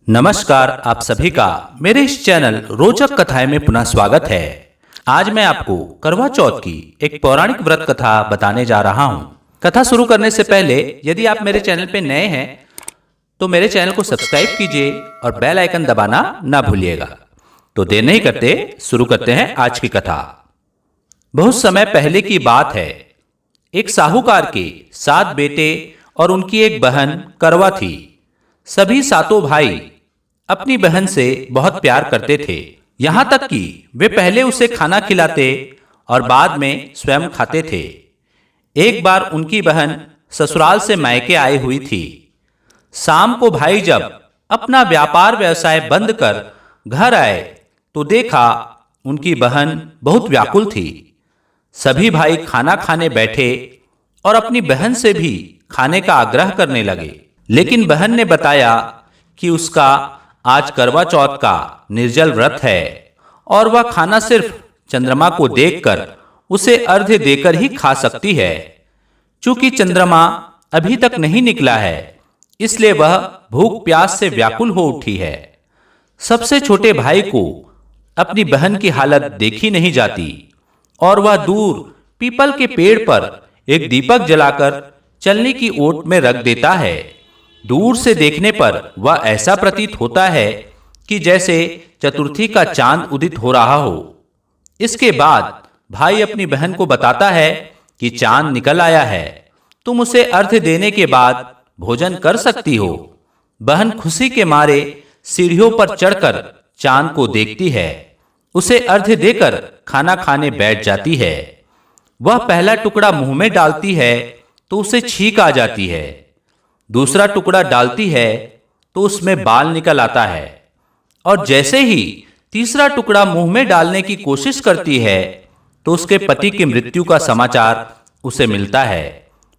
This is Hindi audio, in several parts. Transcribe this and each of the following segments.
नमस्कार, आप सभी का मेरे इस चैनल रोचक कथाएं में पुनः स्वागत है। आज मैं आपको करवा चौथ की एक पौराणिक व्रत कथा बताने जा रहा हूं। कथा शुरू करने से पहले यदि आप मेरे चैनल पे नए हैं तो मेरे चैनल को सब्सक्राइब कीजिए और बेल आइकन दबाना ना भूलिएगा। तो देर नहीं करते शुरू करते हैं आज की कथा। बहुत समय पहले की बात है। एक साहूकार के 7 बेटे और उनकी एक बहन करवा थी। सभी सातों भाई अपनी बहन से बहुत प्यार करते थे, यहां तक कि वे पहले उसे खाना खिलाते और बाद में स्वयं खाते थे। एक बार उनकी बहन ससुराल से मायके आई हुई थी। शाम को भाई जब अपना व्यापार व्यवसाय बंद कर घर आए तो देखा उनकी बहन बहुत व्याकुल थी। सभी भाई खाना खाने बैठे और अपनी बहन से भी खाने का आग्रह करने लगे, लेकिन बहन ने बताया कि उसका आज करवा चौथ का निर्जल व्रत है और वह खाना सिर्फ चंद्रमा को देखकर उसे अर्घ्य देकर ही खा सकती है। चूंकि चंद्रमा अभी तक नहीं निकला है, इसलिए वह भूख प्यास से व्याकुल हो उठी है। सबसे छोटे भाई को अपनी बहन की हालत देखी नहीं जाती और वह दूर पीपल के पेड़ पर एक दीपक जलाकर चलने की ओट में रख देता है। दूर से देखने पर वह ऐसा प्रतीत होता है कि जैसे चतुर्थी का चांद उदित हो रहा हो। इसके बाद भाई अपनी बहन को बताता है कि चांद निकल आया है, तुम उसे अर्घ्य देने के बाद भोजन कर सकती हो। बहन खुशी के मारे सीढ़ियों पर चढ़कर चांद को देखती है, उसे अर्घ्य देकर खाना खाने बैठ जाती है। वह पहला टुकड़ा मुंह में डालती है तो उसे छींक आ जाती है। दूसरा टुकड़ा डालती है तो उसमें बाल निकल आता है और जैसे ही तीसरा टुकड़ा मुंह में डालने की कोशिश करती है तो उसके पति की मृत्यु का समाचार उसे मिलता है।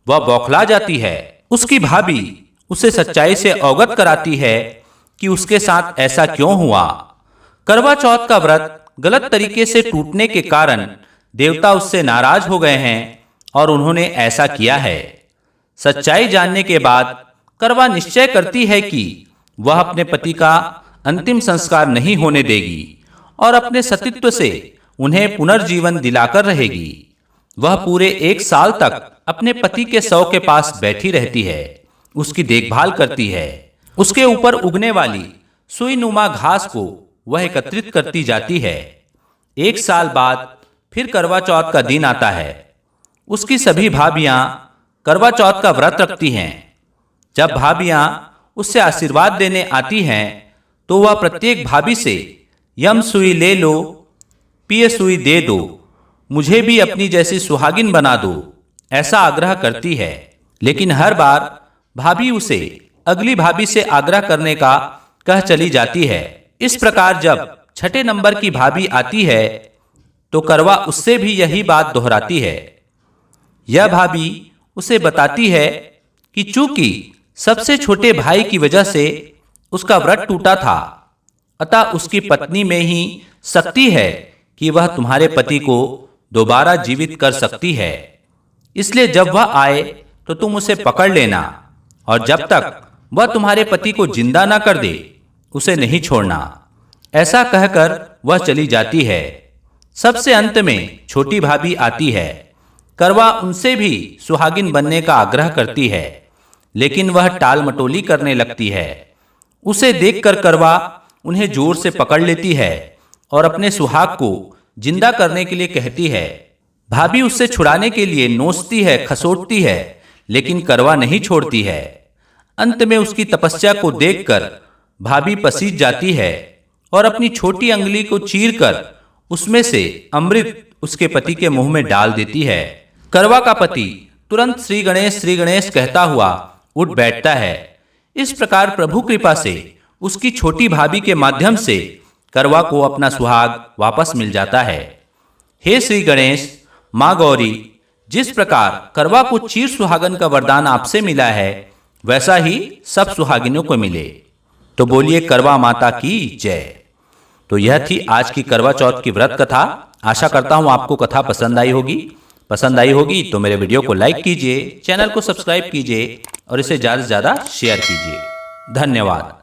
वह बौखला जाती है। उसकी भाभी उसे सच्चाई से अवगत कराती है कि उसके साथ ऐसा क्यों हुआ। करवा चौथ का व्रत गलत तरीके से टूटने के कारण देवता उससे नाराज हो गए हैं और उन्होंने ऐसा किया है। सच्चाई जानने के बाद करवा निश्चय करती है कि वह अपने पति का अंतिम संस्कार नहीं होने देगी और अपने सतीत्व से उन्हें पुनर्जीवन दिलाकर रहेगी। वह पूरे 1 साल तक अपने पति के शव के पास बैठी रहती है, उसकी देखभाल करती है। उसके ऊपर उगने वाली सुई नुमा घास को वह एकत्रित करती जाती है। 1 साल बाद फिर करवा चौथ का दिन आता है। उसकी सभी भाभियां करवा चौथ का व्रत रखती हैं। जब भाभियां उससे आशीर्वाद देने आती हैं तो वह प्रत्येक भाभी से यम सुई ले लो, पिय सुई दे दो, मुझे भी अपनी जैसी सुहागिन बना दो, ऐसा आग्रह करती है। लेकिन हर बार भाभी उसे अगली भाभी से आग्रह करने का कह चली जाती है। इस प्रकार जब 6ठे नंबर की भाभी आती है तो करवा उससे भी यही बात दोहराती है। यह भाभी उसे बताती है कि चूंकि सबसे छोटे भाई की वजह से उसका व्रत टूटा था, अतः उसकी पत्नी में ही शक्ति है कि वह तुम्हारे पति को दोबारा जीवित कर सकती है। इसलिए जब वह आए तो तुम उसे पकड़ लेना और जब तक वह तुम्हारे पति को जिंदा ना कर दे उसे नहीं छोड़ना। ऐसा कहकर वह चली जाती है। सबसे अंत में छोटी भाभी आती है। करवा उनसे भी सुहागिन बनने का आग्रह करती है, लेकिन वह टाल मटोली करने लगती है। उसे देखकर करवा उन्हें जोर से पकड़ लेती है और अपने सुहाग को जिंदा करने के लिए कहती है। भाभी उससे छुड़ाने के लिए नोचती है, खसोटती है, लेकिन करवा नहीं छोड़ती है। अंत में उसकी तपस्या को देखकर भाभी पसीज जाती है और अपनी छोटी अंगुली को चीरकर उसमें से अमृत उसके पति के मुंह में डाल देती है। करवा का पति तुरंत श्री गणेश कहता हुआ उठ बैठता है। इस प्रकार प्रभु कृपा से उसकी छोटी भाभी के माध्यम से करवा को अपना सुहाग वापस मिल जाता है। हे श्री गणेश, माँ गौरी, जिस प्रकार करवा को चीर सुहागन का वरदान आपसे मिला है, वैसा ही सब सुहागिनों को मिले। तो बोलिए करवा माता की जय। तो यह थी आज की करवा चौथ की व्रत कथा। आशा करता हूँ आपको कथा पसंद आई होगी तो मेरे वीडियो को लाइक कीजिए, चैनल को सब्सक्राइब कीजिए और इसे ज़्यादा से ज़्यादा शेयर कीजिए। धन्यवाद।